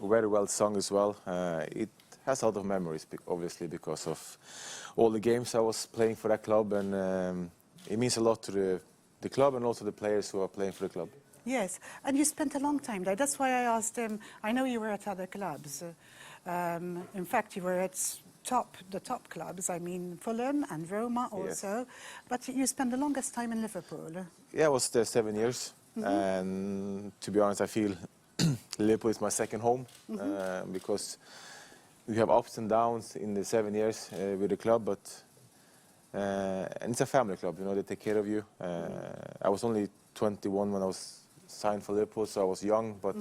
very well sung as well. It has a lot of memories, obviously, because of all the games I was playing for that club, and it means a lot to the club and also the players who are playing for the club. Yes, and you spent a long time there. That's why I asked him. I know you were at other clubs. In fact, you were at the top clubs. I mean, Fulham and Roma also. Yes. But you spent the longest time in Liverpool. Yeah, I was there 7 years. And to be honest, I feel Liverpool is my second home because we have ups and downs in the 7 years with the club, but and it's a family club, you know, they take care of you. I was only 21 when I was signed for Liverpool, so I was young, but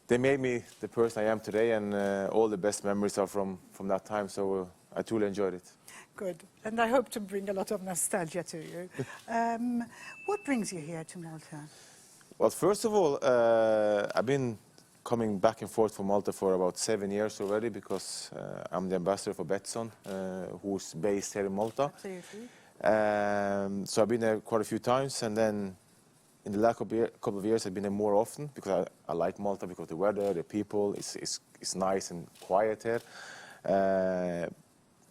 they made me the person I am today, and all the best memories are from that time, so I truly enjoyed it. Good, and I hope to bring a lot of nostalgia to you. What brings you here to Malta? Well, first of all, I've been coming back and forth from Malta for about 7 years already, because I'm the ambassador for Betson, who's based here in Malta. Absolutely. So I've been there quite a few times, and then in the last couple of years I've been there more often, because I like Malta, because the weather, the people, it's nice and quiet here.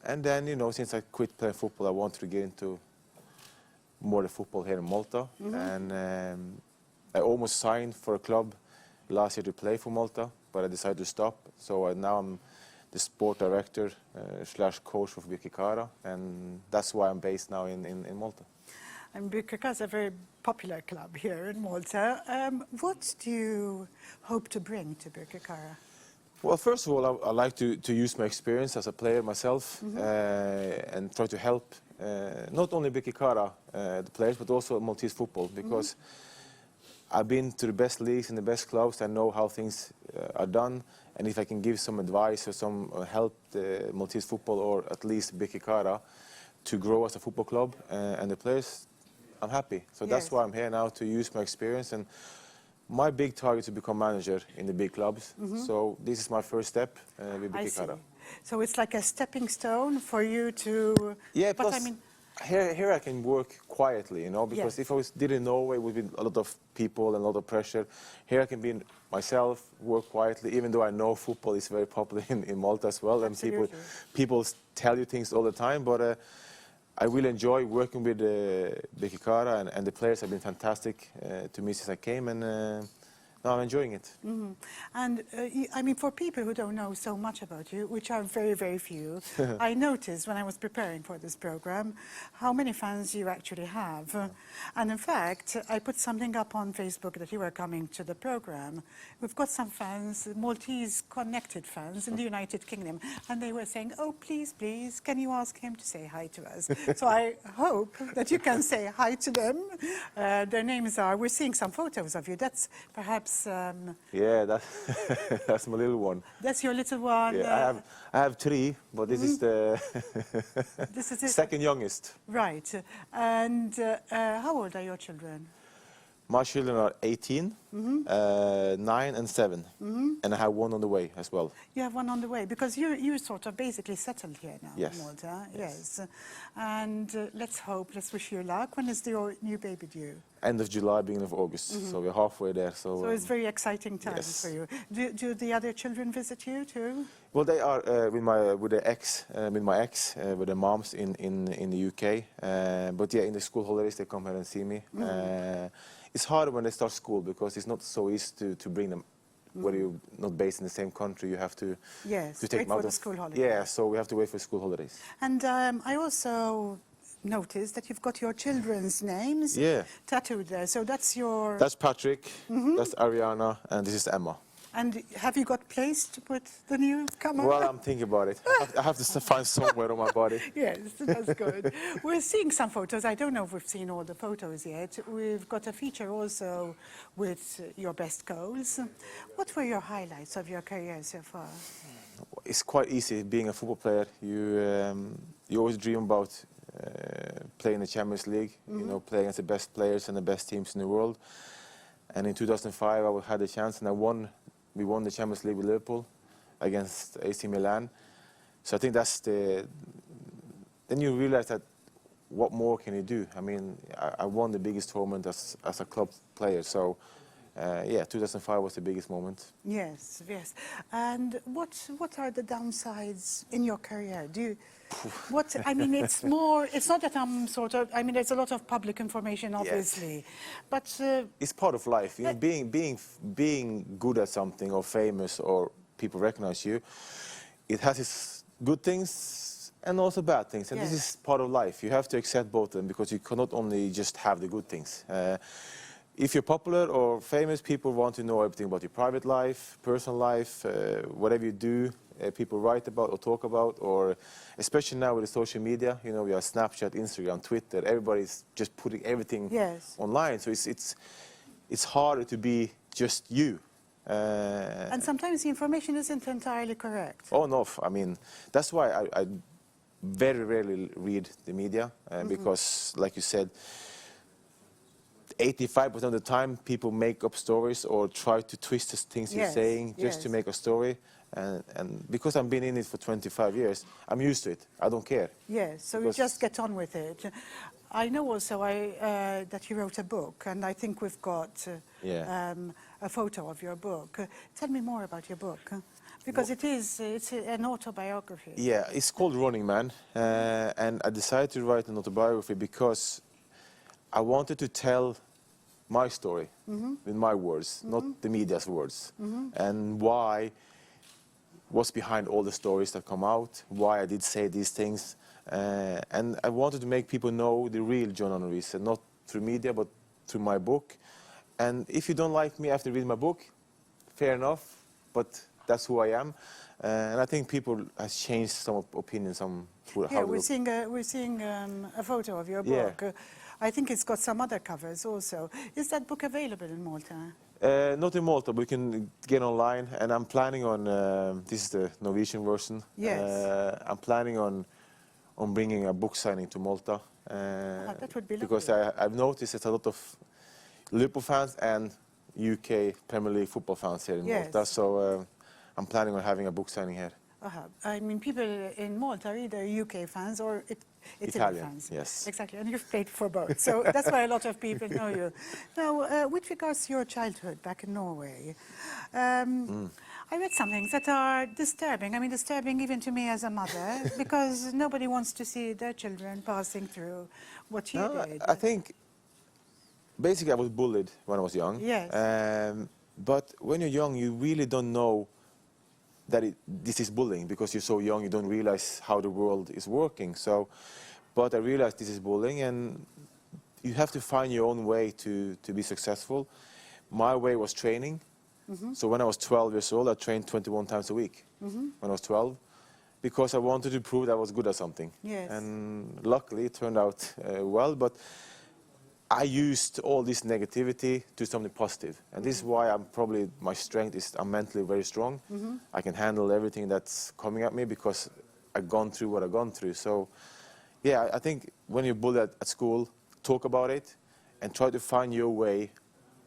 And then, you know, since I quit playing football, I wanted to get into more the football here in Malta. And I almost signed for a club last year to play for Malta, but I decided to stop. So now I'm the sport director slash coach for Birkirkara, and that's why I'm based now in Malta. And Birkirkara is a very popular club here in Malta. What do you hope to bring to Birkirkara? Well, first of all, I like to use my experience as a player myself and try to help not only Birkirkara, the players, but also Maltese football, because I've been to the best leagues and the best clubs. I know how things are done, and if I can give some advice or some help the Maltese football, or at least Birkirkara, to grow as a football club and the players, I'm happy. So that's why I'm here now, to use my experience. And my big target is to become manager in the big clubs. So this is my first step with Birkirkara. So it's like a stepping stone for you to... Yeah, but plus I mean, here I can work quietly, you know, because if I did in Norway, it would be a lot of people and a lot of pressure. Here I can be myself, work quietly, even though I know football is very popular in Malta as well. Absolutely. And people tell you things all the time, but I really enjoy working with Birkirkara, and the players have been fantastic to me since I came, and now I'm enjoying it. And I mean, for people who don't know so much about you, which are very, very few, I noticed when I was preparing for this program how many fans you actually have. And in fact, I put something up on Facebook that you were coming to the program. We've got some fans, Maltese connected fans in the United Kingdom, and they were saying, oh, please, please, can you ask him to say hi to us? So I hope that you can say hi to them. Their names are, we're seeing some photos of you. That's perhaps... yeah, that's my little one. That's your little one. Yeah, I have three, but this is the this is it. second youngest. Right. And how old are your children? My children are 18, 9 and 7, and I have one on the way as well. You have one on the way, because you're sort of basically settled here now Yes. in Malta. Yes. And let's wish you luck. When is your new baby due? End of July, beginning of August, so we're halfway there. So it's very exciting times for you. Do the other children visit you too? Well, they are with my ex, with their moms in the UK. But yeah, in the school holidays they come here and see me. It's harder when they start school, because it's not so easy to bring them. Where you're not based in the same country, you have to take wait them for out the of school holidays. Yeah, so we have to wait for school holidays. And I also noticed that you've got your children's names tattooed there. So that's your... That's Patrick, that's Ariana, and this is Emma. And have you got place to put the newcomer? Well, I'm thinking about it. I have to find somewhere on my body. Yes, that's good. We're seeing some photos. I don't know if we've seen all the photos yet. We've got a feature also with your best goals. What were your highlights of your career so far? It's quite easy being a football player. You always dream about playing the Champions League, you know, playing against the best players and the best teams in the world. And in 2005, I had the chance, and we won the Champions League with Liverpool against AC Milan. So I think that's then you realize that what more can you do? I mean, I won the biggest tournament as a club player, so yeah, 2005 was the biggest moment. Yes, yes. And what are the downsides in your career? I mean, it's not that I'm sort of, I mean, there's a lot of public information, obviously, but... it's part of life. You know, being good at something or famous or people recognize you, it has its good things and also bad things. And this is part of life. You have to accept both of them because you cannot only just have the good things. If you're popular or famous, people want to know everything about your private life, personal life, whatever you do, people write about or talk about, or especially now with the social media, you know, we have Snapchat, Instagram, Twitter, everybody's just putting everything online. So it's harder to be just you. And sometimes the information isn't entirely correct. Oh, no, I mean, that's why I very rarely read the media, because, like you said, 85% of the time people make up stories or try to twist the things you're saying just to make a story. And because I've been in it for 25 years, I'm used to it. I don't care. Yes, so you just get on with it. I know also that you wrote a book, and I think we've got a photo of your book. Tell me more about your book, because it's an autobiography. Yeah, it's called Running Man, and I decided to write an autobiography because I wanted to tell my story with my words, not the media's words, and what's behind all the stories that come out, why I did say these things, and I wanted to make people know the real John Arne Riise, not through media, but through my book. And if you don't like me after reading my book, fair enough, but that's who I am. And I think people have changed some opinions on how yeah, we're seeing a photo of your book. Yeah. I think it's got some other covers also. Is that book available in Malta? Not in Malta, but we can get online, and I'm planning on, this is the Norwegian version. Yes. I'm planning on bringing a book signing to Malta. That would be lovely. Because I've noticed there's a lot of Liverpool fans and UK Premier League football fans here in Malta, so I'm planning on having a book signing here. I mean, people in Malta are either UK fans or Italy fans. Yes. Exactly, and you've played for both, so that's why a lot of people know you. Now, with regards to your childhood back in Norway, I read some things that are disturbing. I mean, disturbing even to me as a mother, because nobody wants to see their children passing through what you did. I think, basically, I was bullied when I was young. Yes. But when you're young, you really don't know that this is bullying, because you're so young, you don't realize how the world is working. So, but I realized this is bullying, and you have to find your own way to be successful. My way was training. So when I was 12 years old, I trained 21 times a week when I was 12, because I wanted to prove that I was good at something. Yes. And luckily it turned out well, but I used all this negativity to something positive. And this is why my strength is I'm mentally very strong. I can handle everything that's coming at me because I've gone through what I've gone through. So yeah, I think when you're bullied at school, talk about it and try to find your way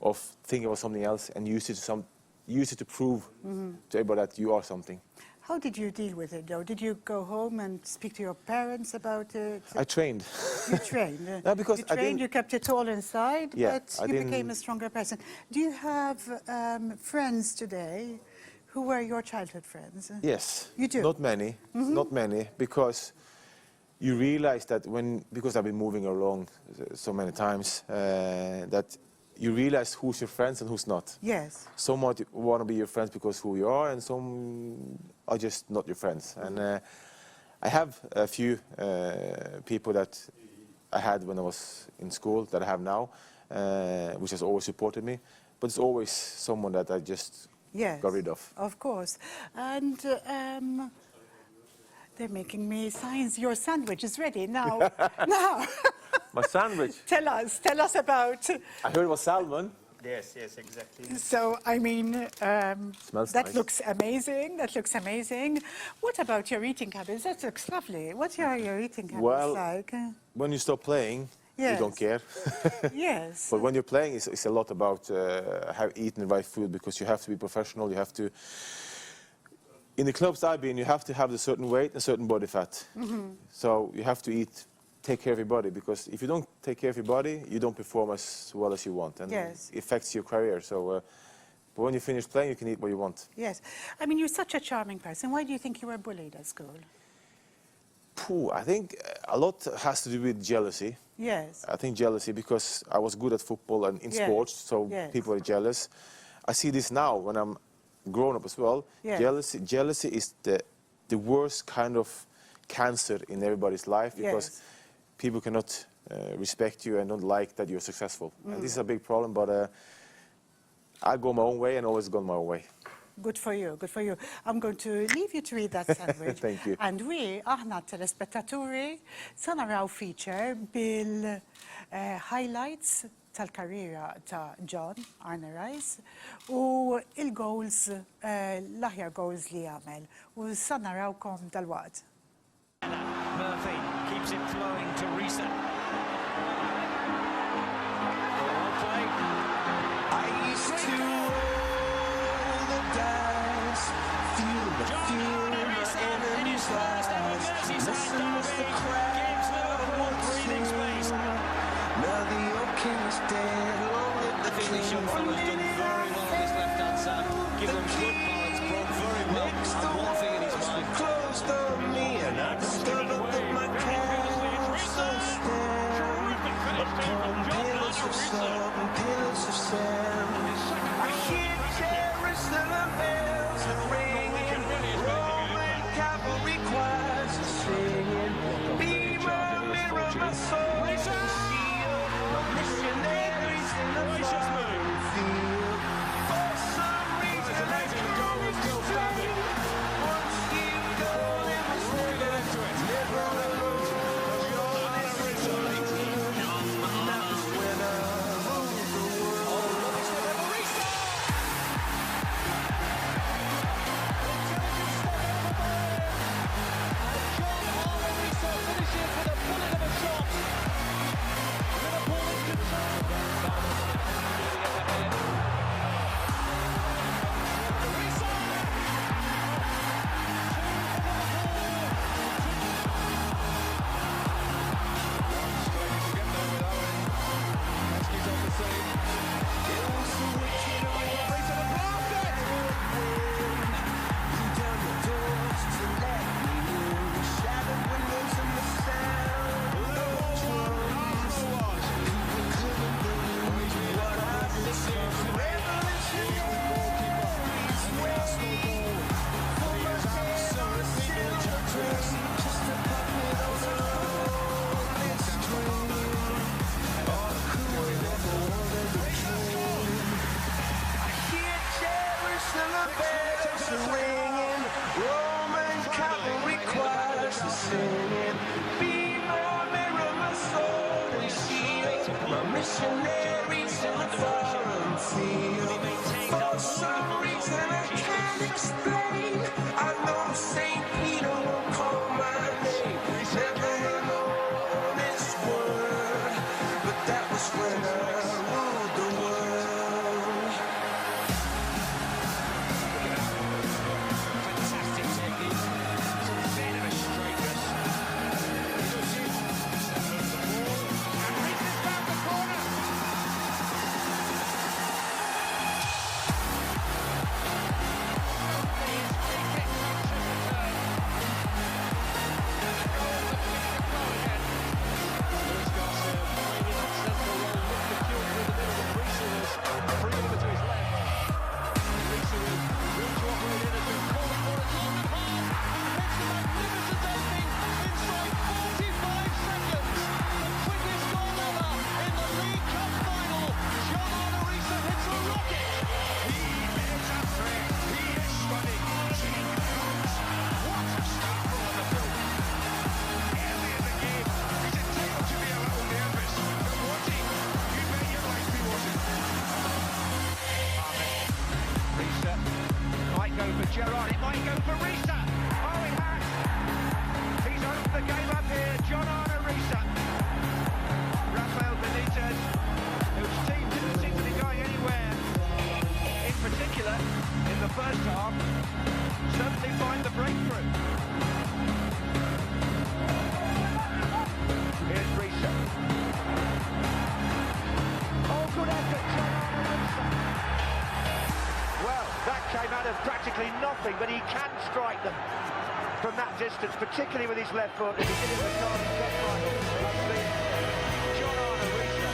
of thinking about something else and use it to prove to everybody that you are something. How did you deal with it, though? Did you go home and speak to your parents about it? I trained. You trained? No, because you trained, you kept it all inside, but you became a stronger person. Do you have friends today who were your childhood friends? Yes. You do? Not many. Not many, because you realize that because I've been moving along so many times, that you realize who's your friends and who's not. Yes. Some want to be your friends because who you are, and some are just not your friends. And I have a few people that I had when I was in school that I have now, which has always supported me. But it's always someone that I just got rid of. Of course. And they're making me signs. Your sandwich is ready now. Now. My sandwich. Tell us about. I heard it was salmon. Yes, exactly. So, I mean, smells that nice. looks amazing. That looks amazing. What about your eating habits? That looks lovely. What are your eating habits like? When you stop playing, you don't care. Yes. But when you're playing, it's a lot about eating the right food, because you have to be professional. You have to. In the clubs I've been, you have to have a certain weight and a certain body fat. So you have to eat take care of your body, because if you don't take care of your body, you don't perform as well as you want, and Yes. it affects your career. So, but when you finish playing, you can eat what you want. Yes. I mean, you're such a charming person. Why do you think you were bullied at school? I think a lot has to do with jealousy. Yes. I think jealousy, because I was good at football and in Yes. sports, so Yes. people are jealous. I see this now when I'm grown up as well. Yes. Jealousy is the worst kind of cancer in everybody's life, because Yes. people cannot respect you and don't like that you're successful. And this is a big problem, but I go my own way and always gone my own way. Good for you, good for you. I'm going to leave you to read that sandwich. Thank you. And we, aħna telespettaturi, sa naraw feature bil-highlights tal-karriera ta' John Arne Riise u il-goals, l-aħjar goals li għamel. U sa narawkom dal-waqt. Murphy keeps it flowing to Riise. Well played. I used to roll the dice, feel the fear in my enemy's eyes, listen as the crowd breathing space. Now the old king is dead, long live the king. This young fella's done very well on his left-hand side. Give him good balance, broke very well. Next And one thing in his mind. closed on me, and I discovered that my castle's stand upon pillars of salt and pillars of sand. I hear Jerusalem bells are ringing, Roman cavalry choirs are singing. Be my mirror, my soul, and shield, my missionaries in the foreign field. For some reason I can't understand. Once you go, it was never alone. That was when I ruled the world. Jerusalem bells are ringing, Roman cavalry choirs are singing. Be my mirror, my sword and shield, my missionaries in the foreign field. For some reason I can't explain, I know St. Peter won't call my name. Never alone this word, but that was when I ruled the world. Fantastic technique. It's a bit of a straightness. And Riise down the corner. Might go for Gerrard, it might go for Riise. Oh, it has. He's opened the game up here, John Arne Riise. Rafael Benitez, whose team didn't seem to be going anywhere. In particular, in the first half, certainly find the breakthrough. practically nothing, but he can strike them from that distance, particularly with his left foot, as he did in the Carling Cup final. That's the John Arne Riise.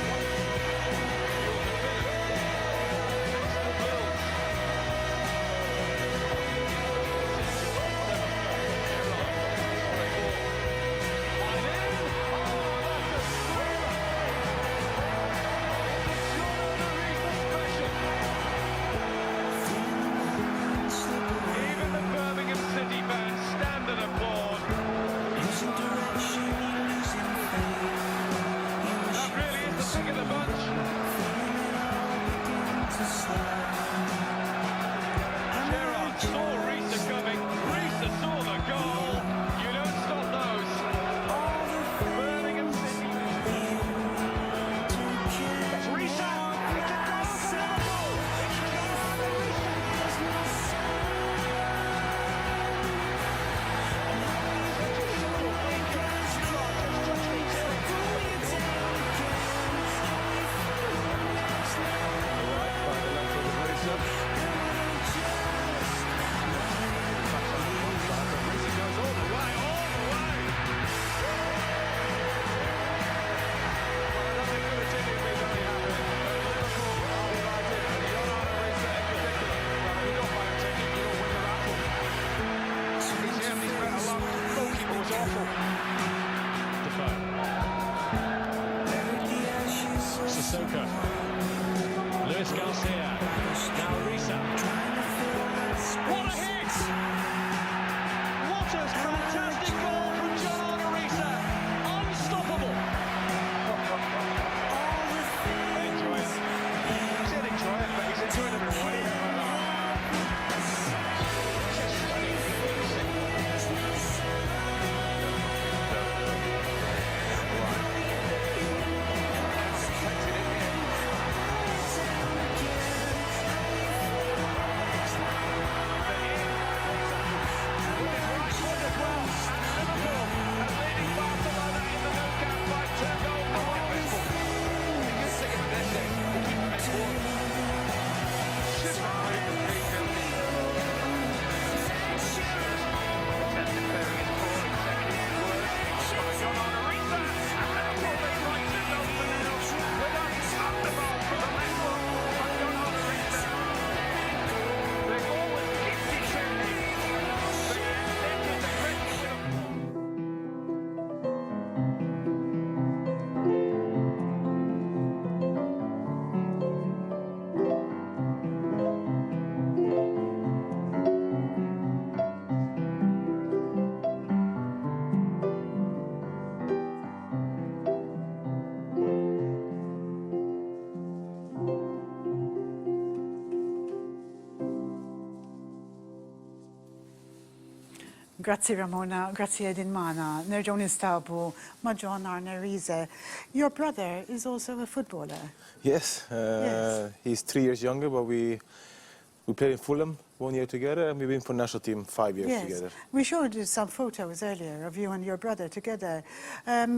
Grazie Ramona, grazie Edin Mana. Nerġgħu nistabu ma' John Arne Riise. Your brother is also a footballer. Yes, Yes. he's 3 years younger, but we played in Fulham 1 year together, and we've been for national team 5 years together. We showed you some photos earlier of you and your brother together.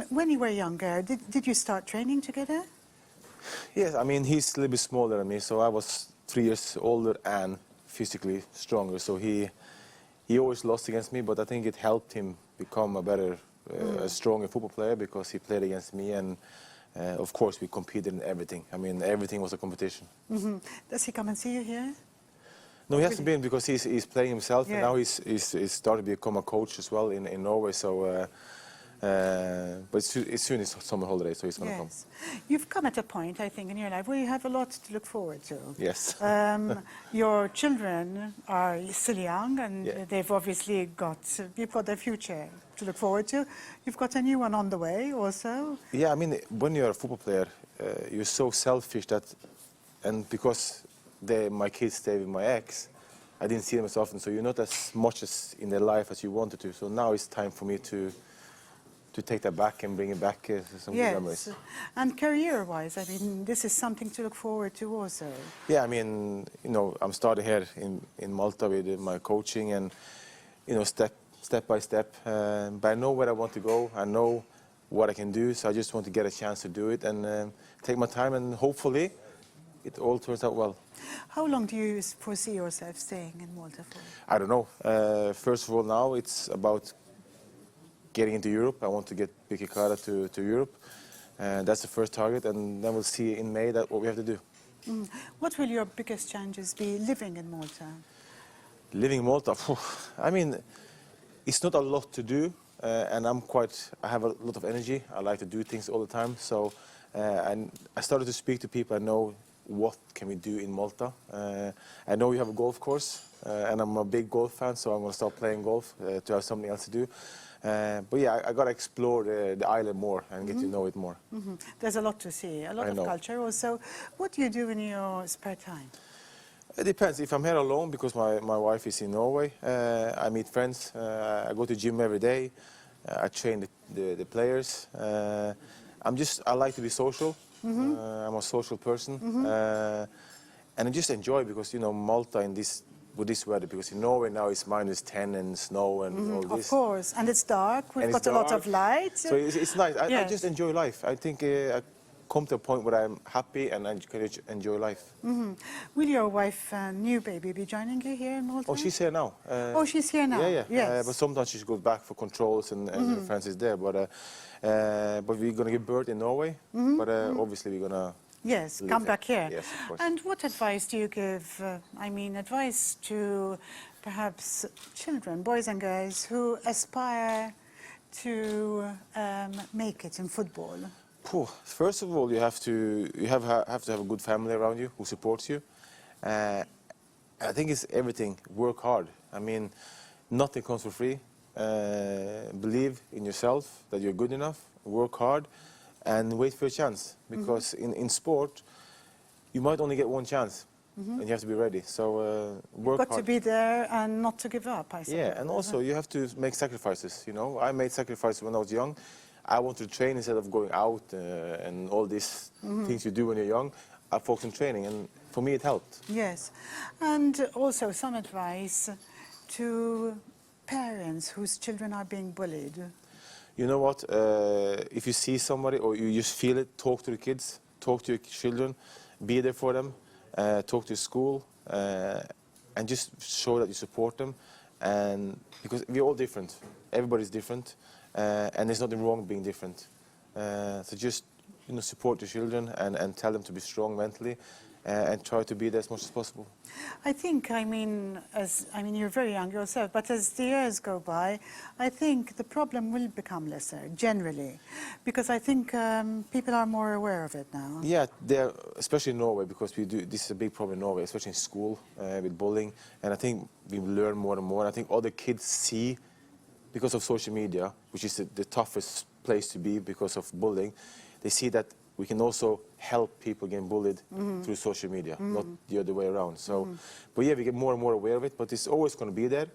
When you were younger, did you start training together? Yes, I mean, he's a little bit smaller than me, so I was 3 years older and physically stronger, so he always lost against me, but I think it helped him become a better, a stronger football player because he played against me, and of course we competed in everything. I mean, everything was a competition. Mm-hmm. Does he come and see you here? No, he hasn't been because he's playing himself, Yeah. and now he's started to become a coach as well in Norway. So, but it's soon it's summer holiday, so he's going to come. Yes. You've come at a point, I think, in your life where you have a lot to look forward to. Yes. Your children are still young, and Yeah. they've obviously you've got their future to look forward to. You've got a new one on the way also. Yeah, I mean, when you're a football player, you're so selfish that, and because my kids stay with my ex, I didn't see them as often, so you're not as much as in their life as you wanted to. So now it's time for me to take that back and bring it back some good memories. And career-wise, I mean, this is something to look forward to also. Yeah, I mean, you know, I'm starting here in Malta with my coaching, and you know, step by step. But I know where I want to go. I know what I can do, so I just want to get a chance to do it and take my time, and hopefully, it all turns out well. How long do you foresee yourself staying in Malta for? I don't know. First of all, now it's about getting into Europe. I want to get Vicky Kara to Europe. That's the first target, and then we'll see in May what we have to do. What will your biggest challenges be living in Malta? Living in Malta, I mean, it's not a lot to do, and I have a lot of energy. I like to do things all the time, so and I started to speak to people I know. What can we do in Malta? I know you have a golf course, and I'm a big golf fan, so I'm going to start playing golf to have something else to do. But yeah, I got to explore the island more and get to know it more. There's a lot to see, a lot I of know. culture also. What do you do in your spare time? It depends. If I'm here alone, because my wife is in Norway, I meet friends. I go to gym every day. I train the players. I like to be social. I'm a social person. And I just enjoy, because, you know, Malta with this weather, because in Norway now it's -10 and snow and all this. Of course, and it's dark. We've And it's got a lot dark. of light. So it's nice. I Yes. just enjoy life. I think I come to a point where I'm happy and I can enjoy life. Will your wife and new baby be joining you here in Malta? Oh, she's here now. Oh, she's here now. Yeah. Yes. But sometimes she goes back for controls and her friends is there. But we're going to give birth in Norway. But obviously we're going to... Yes, live come there. back here. Yes, of course. And what advice do you give, advice to perhaps children, boys and girls, who aspire to make it in football? First of all, you have to have a good family around you who supports you. I think it's everything. Work hard. I mean, nothing comes for free. Believe in yourself that you're good enough. Work hard, and wait for your chance. Because in sport, you might only get one chance, and you have to be ready. So work Got hard. to be there and not to give up, I suppose. Yeah, and also you have to make sacrifices. You know, I made sacrifices when I was young. I wanted to train instead of going out and all these things you do when you're young. I focused on training, and for me it helped. Yes, and also some advice to parents whose children are being bullied. You know what? If you see somebody or you just feel it, talk to the kids, talk to your children, be there for them, talk to school, and just show that you support them. And because we're all different, everybody's different, and there's nothing wrong being different. So just support your children and tell them to be strong mentally, and try to be there as much as possible. I think, you're very young yourself, but as the years go by, I think the problem will become lesser, generally, because I think people are more aware of it now. Yeah, especially in Norway, because this is a big problem in Norway, especially in school with bullying, and I think we learn more and more, and I think other kids see, because of social media, which is the toughest place to be because of bullying, they see that we can also help people getting bullied through social media, not the other way around. So, but yeah, we get more and more aware of it, but it's always going to be there.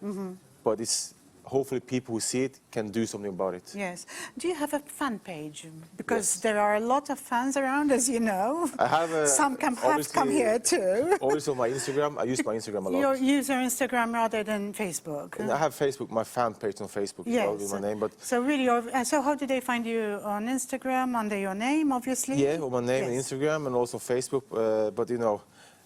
But it's hopefully people who see it can do something about it. Yes. Do you have a fan page? Because Yes. there are a lot of fans around, as you know. I have Some have come here too. Always on my Instagram. I use my Instagram a lot. You use your Instagram rather than Facebook. And I have Facebook, my fan page on Facebook as well with my name. But So really, so how do they find you on Instagram under your name, obviously? yeah, with my name on Yes. Instagram and also Facebook. But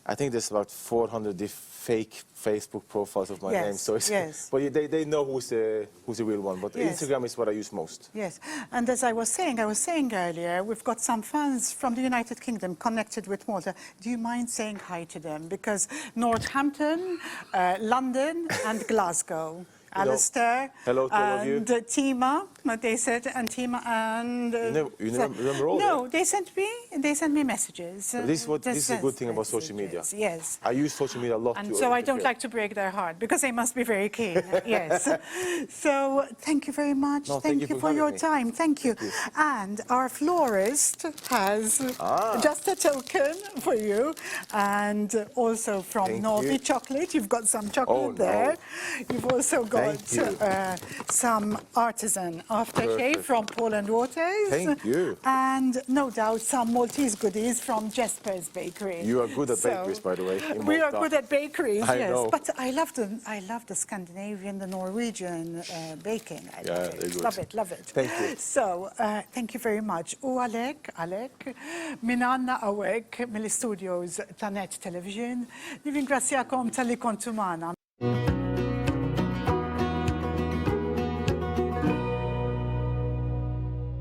I think there's about 400 fake Facebook profiles of my Yes, name. So it's, yes. but they know who's the real one. But Yes. Instagram is what I use most. Yes, and as I was saying earlier, we've got some fans from the United Kingdom connected with Malta. Do you mind saying hi to them? Because Northampton, London and Glasgow. Alistair hello to all of you. and Tima, they said, and Tima and... You remember all No, that? they sent me messages. This is a good thing about social media. Yes. I use social media a lot. And to so I don't interfere. like to break their heart, because they must be very keen. Yes. So thank you very much. No, thank you for your having me. time. Thank you. And our florist has just a token for you, and also from Thank Norby you. Chocolate. You've got some chocolate Oh, no. there. You've also got Thank you. some artisan aftershave Perfect. from Poland Waters. Thank you. And no doubt some more Maltese goodies from Jesper's Bakery. You are good at So, bakeries, by the way. in We are Malta. good at bakeries, I yes. know. But I love the Scandinavian, the Norwegian baking. I love they're it. good. Love it, love it. Thank you. So, thank you very much. U Alek, minanna awek mill-studios ta' Net Television. Nivingrazzjakom tal-li kontu magħna.